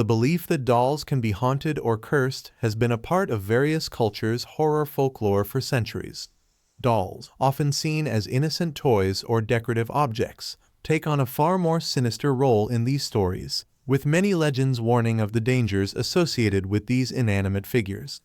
The belief that dolls can be haunted or cursed has been a part of various cultures' horror folklore for centuries. Dolls, often seen as innocent toys or decorative objects, take on a far more sinister role in these stories, with many legends warning of the dangers associated with these inanimate figures.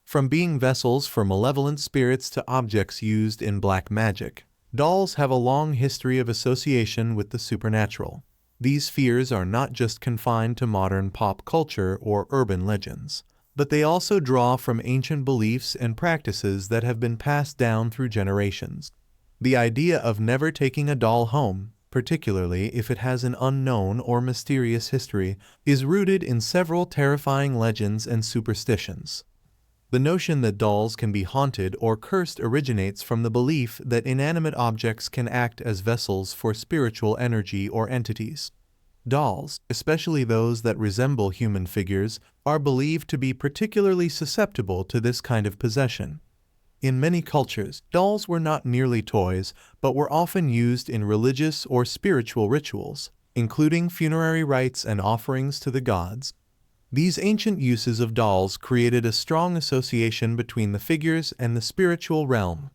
From being vessels for malevolent spirits to objects used in black magic, dolls have a long history of association with the supernatural. These fears are not just confined to modern pop culture or urban legends, but they also draw from ancient beliefs and practices that have been passed down through generations. The idea of never taking a doll home, particularly if it has an unknown or mysterious history, is rooted in several terrifying legends and superstitions. The notion that dolls can be haunted or cursed originates from the belief that inanimate objects can act as vessels for spiritual energy or entities. Dolls, especially those that resemble human figures, are believed to be particularly susceptible to this kind of possession. In many cultures, dolls were not merely toys, but were often used in religious or spiritual rituals, including funerary rites and offerings to the gods. These ancient uses of dolls created a strong association between the figures and the spiritual realm.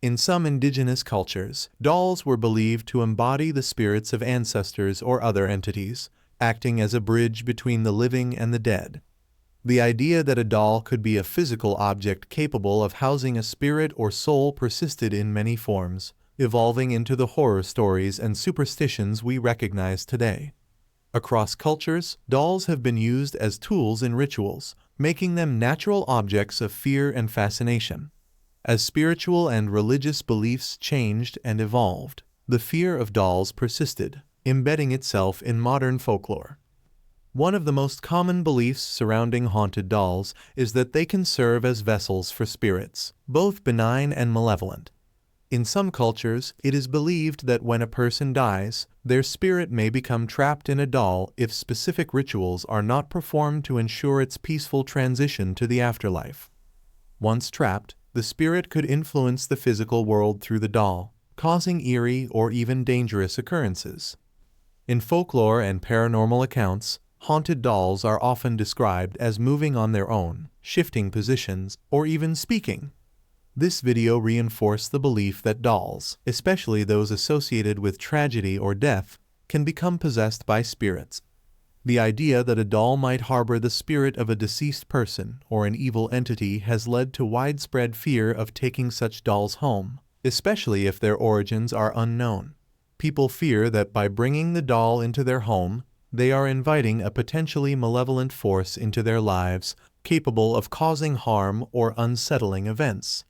In some indigenous cultures, dolls were believed to embody the spirits of ancestors or other entities, acting as a bridge between the living and the dead. The idea that a doll could be a physical object capable of housing a spirit or soul persisted in many forms, evolving into the horror stories and superstitions we recognize today. Across cultures, dolls have been used as tools in rituals, making them natural objects of fear and fascination. As spiritual and religious beliefs changed and evolved, the fear of dolls persisted, embedding itself in modern folklore. One of the most common beliefs surrounding haunted dolls is that they can serve as vessels for spirits, both benign and malevolent. In some cultures, it is believed that when a person dies, their spirit may become trapped in a doll if specific rituals are not performed to ensure its peaceful transition to the afterlife. Once trapped, the spirit could influence the physical world through the doll, causing eerie or even dangerous occurrences. In folklore and paranormal accounts, haunted dolls are often described as moving on their own, shifting positions, or even speaking. This video reinforced the belief that dolls, especially those associated with tragedy or death, can become possessed by spirits. The idea that a doll might harbor the spirit of a deceased person or an evil entity has led to widespread fear of taking such dolls home, especially if their origins are unknown. People fear that by bringing the doll into their home, they are inviting a potentially malevolent force into their lives, capable of causing harm or unsettling events.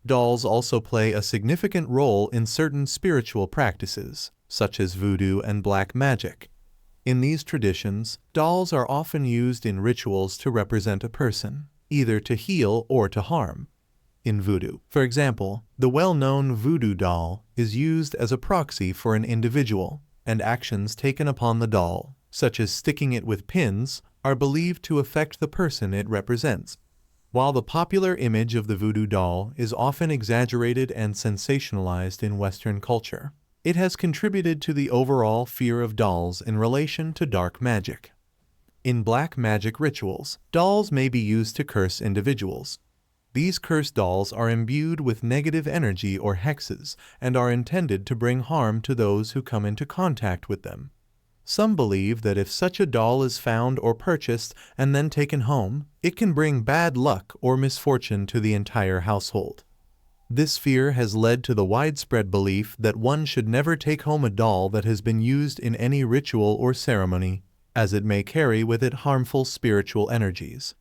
Dolls also play a significant role in certain spiritual practices, such as voodoo and black magic. In these traditions, dolls are often used in rituals to represent a person, either to heal or to harm. In voodoo, for example, the well-known voodoo doll is used as a proxy for an individual, and actions taken upon the doll, such as sticking it with pins, are believed to affect the person it represents. While the popular image of the voodoo doll is often exaggerated and sensationalized in Western culture, it has contributed to the overall fear of dolls in relation to dark magic. In black magic rituals, dolls may be used to curse individuals. These cursed dolls are imbued with negative energy or hexes and are intended to bring harm to those who come into contact with them. Some believe that if such a doll is found or purchased and then taken home, it can bring bad luck or misfortune to the entire household. This fear has led to the widespread belief that one should never take home a doll that has been used in any ritual or ceremony, as it may carry with it harmful spiritual energies.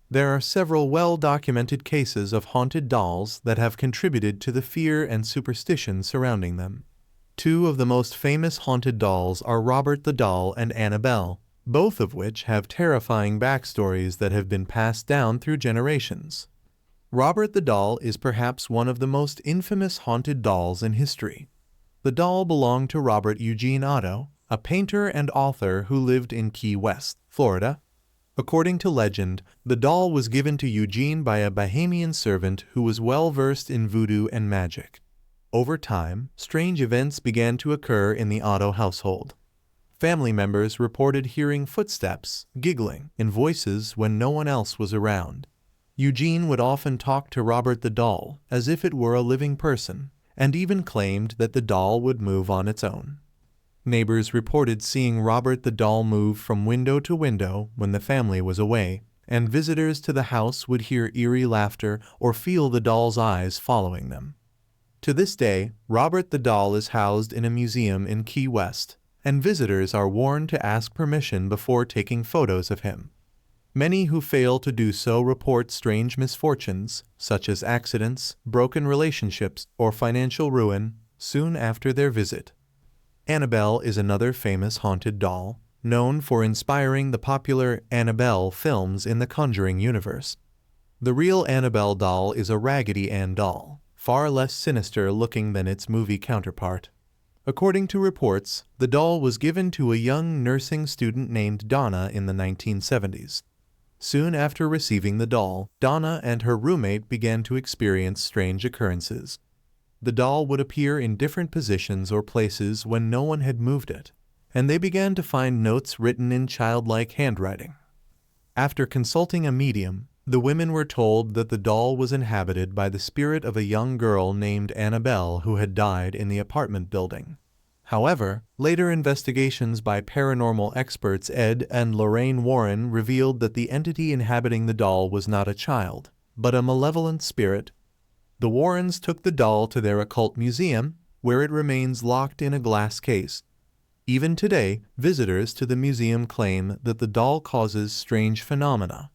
There are several well-documented cases of haunted dolls that have contributed to the fear and superstition surrounding them. Two of the most famous haunted dolls are Robert the Doll and Annabelle, both of which have terrifying backstories that have been passed down through generations. Robert the Doll is perhaps one of the most infamous haunted dolls in history. The doll belonged to Robert Eugene Otto, a painter and author who lived in Key West, Florida. According to legend, the doll was given to Eugene by a Bahamian servant who was well versed in voodoo and magic. Over time, strange events began to occur in the Otto household. Family members reported hearing footsteps, giggling, and voices when no one else was around. Eugene would often talk to Robert the doll as if it were a living person, and even claimed that the doll would move on its own. Neighbors reported seeing Robert the doll move from window to window when the family was away, and visitors to the house would hear eerie laughter or feel the doll's eyes following them. To this day, Robert the doll is housed in a museum in Key West, and visitors are warned to ask permission before taking photos of him. Many who fail to do so report strange misfortunes, such as accidents, broken relationships, or financial ruin, soon after their visit. Annabelle is another famous haunted doll, known for inspiring the popular Annabelle films in the Conjuring universe. The real Annabelle doll is a Raggedy Ann doll, far less sinister looking than its movie counterpart. According to reports, the doll was given to a young nursing student named Donna in the 1970s. Soon after receiving the doll, Donna and her roommate began to experience strange occurrences. The doll would appear in different positions or places when no one had moved it, and they began to find notes written in childlike handwriting. After consulting a medium, the women were told that the doll was inhabited by the spirit of a young girl named Annabelle who had died in the apartment building. However, later investigations by paranormal experts Ed and Lorraine Warren revealed that the entity inhabiting the doll was not a child, but a malevolent spirit. The Warrens took the doll to their occult museum, where it remains locked in a glass case. Even today, visitors to the museum claim that the doll causes strange phenomena.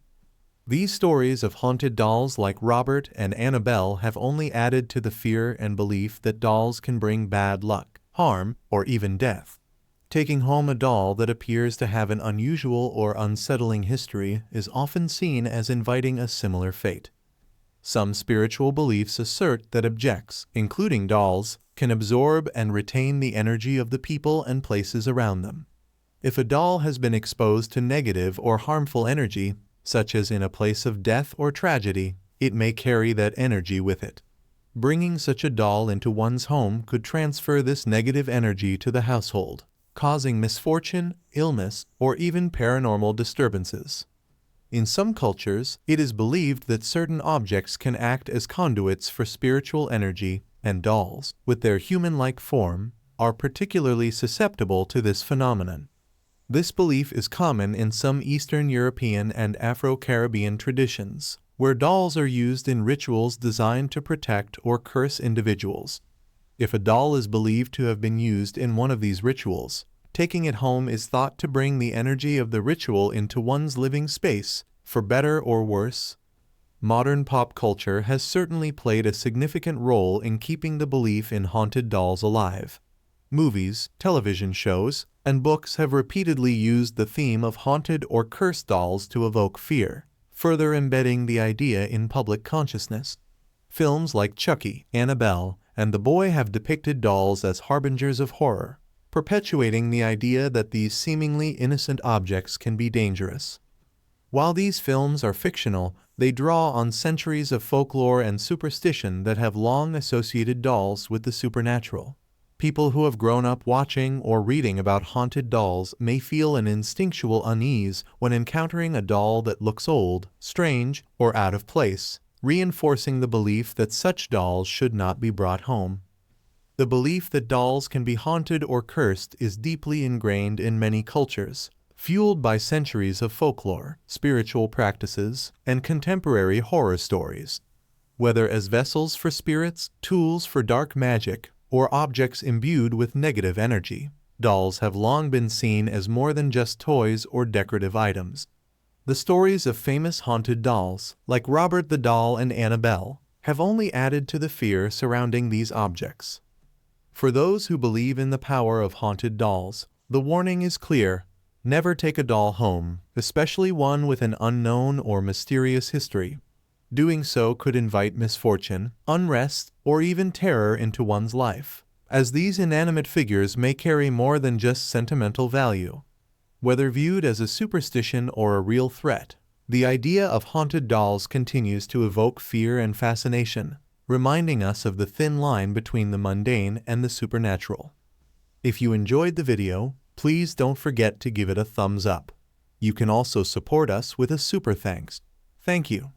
These stories of haunted dolls like Robert and Annabelle have only added to the fear and belief that dolls can bring bad luck, harm, or even death. Taking home a doll that appears to have an unusual or unsettling history is often seen as inviting a similar fate. Some spiritual beliefs assert that objects, including dolls, can absorb and retain the energy of the people and places around them. If a doll has been exposed to negative or harmful energy, such as in a place of death or tragedy, it may carry that energy with it. Bringing such a doll into one's home could transfer this negative energy to the household, causing misfortune, illness, or even paranormal disturbances. In some cultures, it is believed that certain objects can act as conduits for spiritual energy, and dolls, with their human-like form, are particularly susceptible to this phenomenon. This belief is common in some Eastern European and Afro-Caribbean traditions, where dolls are used in rituals designed to protect or curse individuals. If a doll is believed to have been used in one of these rituals, taking it home is thought to bring the energy of the ritual into one's living space, for better or worse. Modern pop culture has certainly played a significant role in keeping the belief in haunted dolls alive. Movies, television shows, and books have repeatedly used the theme of haunted or cursed dolls to evoke fear, further embedding the idea in public consciousness. Films like Chucky, Annabelle, and The Boy have depicted dolls as harbingers of horror, perpetuating the idea that these seemingly innocent objects can be dangerous. While these films are fictional, they draw on centuries of folklore and superstition that have long associated dolls with the supernatural. People who have grown up watching or reading about haunted dolls may feel an instinctual unease when encountering a doll that looks old, strange, or out of place, reinforcing the belief that such dolls should not be brought home. The belief that dolls can be haunted or cursed is deeply ingrained in many cultures, fueled by centuries of folklore, spiritual practices, and contemporary horror stories. Whether as vessels for spirits, tools for dark magic, or objects imbued with negative energy, dolls have long been seen as more than just toys or decorative items. The stories of famous haunted dolls, like Robert the Doll and Annabelle, have only added to the fear surrounding these objects. For those who believe in the power of haunted dolls, the warning is clear: never take a doll home, especially one with an unknown or mysterious history. Doing so could invite misfortune, unrest, or even terror into one's life, as these inanimate figures may carry more than just sentimental value. Whether viewed as a superstition or a real threat, the idea of haunted dolls continues to evoke fear and fascination, reminding us of the thin line between the mundane and the supernatural. If you enjoyed the video, please don't forget to give it a thumbs up. You can also support us with a super thanks. Thank you.